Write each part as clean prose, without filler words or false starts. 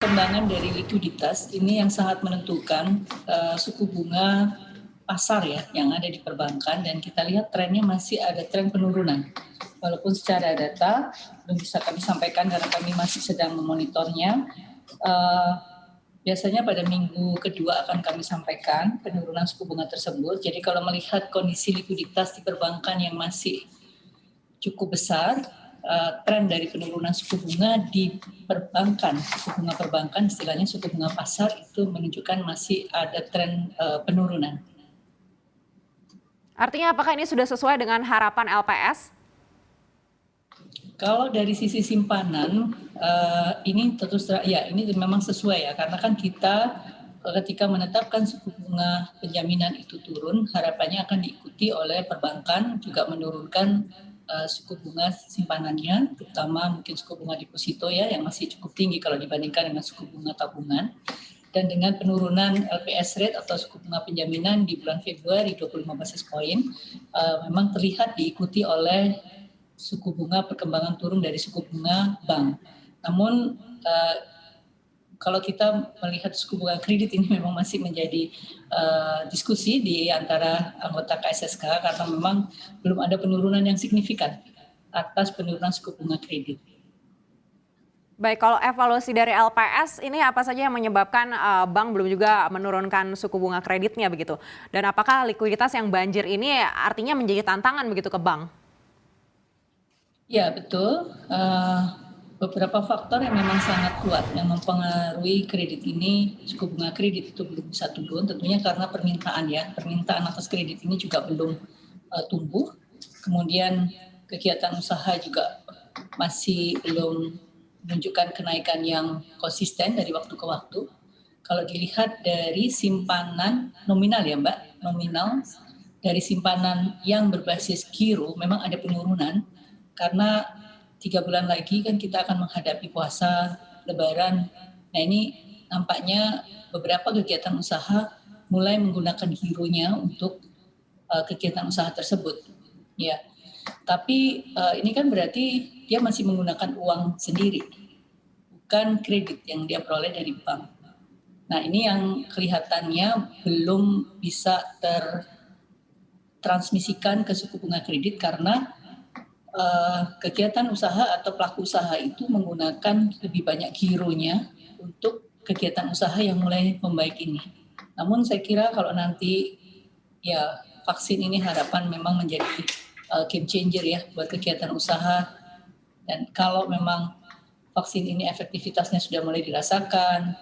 Perkembangan dari likuiditas ini yang sangat menentukan suku bunga pasar ya yang ada di perbankan, dan kita lihat trennya masih ada tren penurunan. Walaupun secara data belum bisa kami sampaikan karena kami masih sedang memonitornya. Biasanya pada minggu kedua akan kami sampaikan penurunan suku bunga tersebut. Jadi kalau melihat kondisi likuiditas di perbankan yang masih cukup besar, tren dari penurunan suku bunga di perbankan, suku bunga perbankan istilahnya suku bunga pasar itu menunjukkan masih ada tren penurunan. Artinya apakah ini sudah sesuai dengan harapan LPS? Kalau dari sisi simpanan, ini tentu ya ini memang sesuai ya, karena kan kita ketika menetapkan suku bunga penjaminan itu turun, harapannya akan diikuti oleh perbankan juga menurunkan suku bunga simpanannya, terutama mungkin suku bunga deposito ya yang masih cukup tinggi kalau dibandingkan dengan suku bunga tabungan. Dan dengan penurunan LPS rate atau suku bunga penjaminan di bulan Februari 25 basis point, memang terlihat diikuti oleh suku bunga perkembangan turun dari suku bunga bank. Namun kalau kita melihat suku bunga kredit ini memang masih menjadi diskusi di antara anggota KSSK karena memang belum ada penurunan yang signifikan atas penurunan suku bunga kredit. Baik, kalau evaluasi dari LPS ini apa saja yang menyebabkan bank belum juga menurunkan suku bunga kreditnya begitu? Dan apakah likuiditas yang banjir ini artinya menjadi tantangan begitu ke bank? Ya betul, beberapa faktor yang memang sangat kuat yang mempengaruhi kredit ini, suku bunga kredit itu belum bisa turun, tentunya karena permintaan atas kredit ini juga belum tumbuh, kemudian kegiatan usaha juga masih belum menunjukkan kenaikan yang konsisten dari waktu ke waktu. Kalau dilihat dari simpanan nominal ya Mbak, nominal dari simpanan yang berbasis giro memang ada penurunan, karena 3 bulan lagi kan kita akan menghadapi puasa, lebaran. Nah ini nampaknya beberapa kegiatan usaha mulai menggunakan gironya untuk kegiatan usaha tersebut. Ya, tapi ini kan berarti dia masih menggunakan uang sendiri, bukan kredit yang dia peroleh dari bank. Nah ini yang kelihatannya belum bisa tertransmisikan ke suku bunga kredit karena kegiatan usaha atau pelaku usaha itu menggunakan lebih banyak gironya untuk kegiatan usaha yang mulai membaik ini. Namun saya kira kalau nanti ya vaksin ini harapan memang menjadi game changer ya buat kegiatan usaha, dan kalau memang vaksin ini efektivitasnya sudah mulai dirasakan,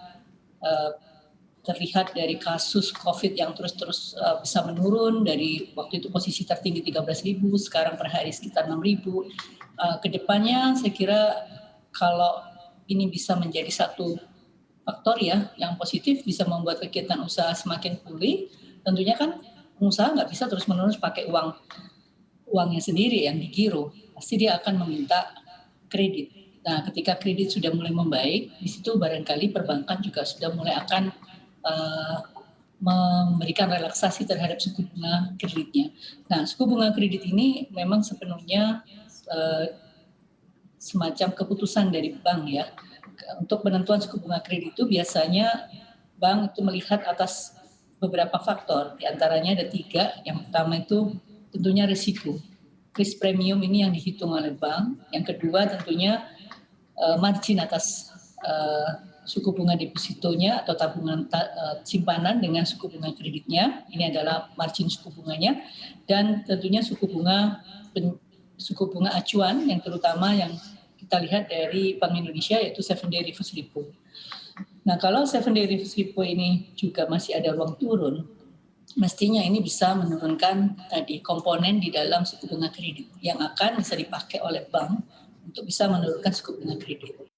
terlihat dari kasus COVID yang terus bisa menurun dari waktu itu posisi tertinggi 13.000, sekarang per hari sekitar 6.000. Kedepannya saya kira kalau ini bisa menjadi satu faktor ya yang positif, bisa membuat kegiatan usaha semakin pulih, tentunya kan pengusaha nggak bisa terus-menerus pakai uangnya sendiri yang digiro, pasti dia akan meminta kredit. Nah, ketika kredit sudah mulai membaik, di situ barangkali perbankan juga sudah mulai akan memberikan relaksasi terhadap suku bunga kreditnya. Nah, suku bunga kredit ini memang sepenuhnya semacam keputusan dari bank ya. Untuk penentuan suku bunga kredit itu biasanya bank itu melihat atas beberapa faktor, diantaranya ada 3. Yang pertama itu tentunya risiko. Risk premium ini yang dihitung oleh bank. Yang kedua tentunya margin atas suku bunga depositonya atau tabungan simpanan dengan suku bunga kreditnya, ini adalah margin suku bunganya, dan tentunya suku bunga acuan yang terutama yang kita lihat dari Bank Indonesia yaitu 7-day reverse repo. Nah kalau 7-day reverse repo ini juga masih ada ruang turun, mestinya ini bisa menurunkan tadi komponen di dalam suku bunga kredit yang akan bisa dipakai oleh bank untuk bisa menurunkan suku bunga kredit.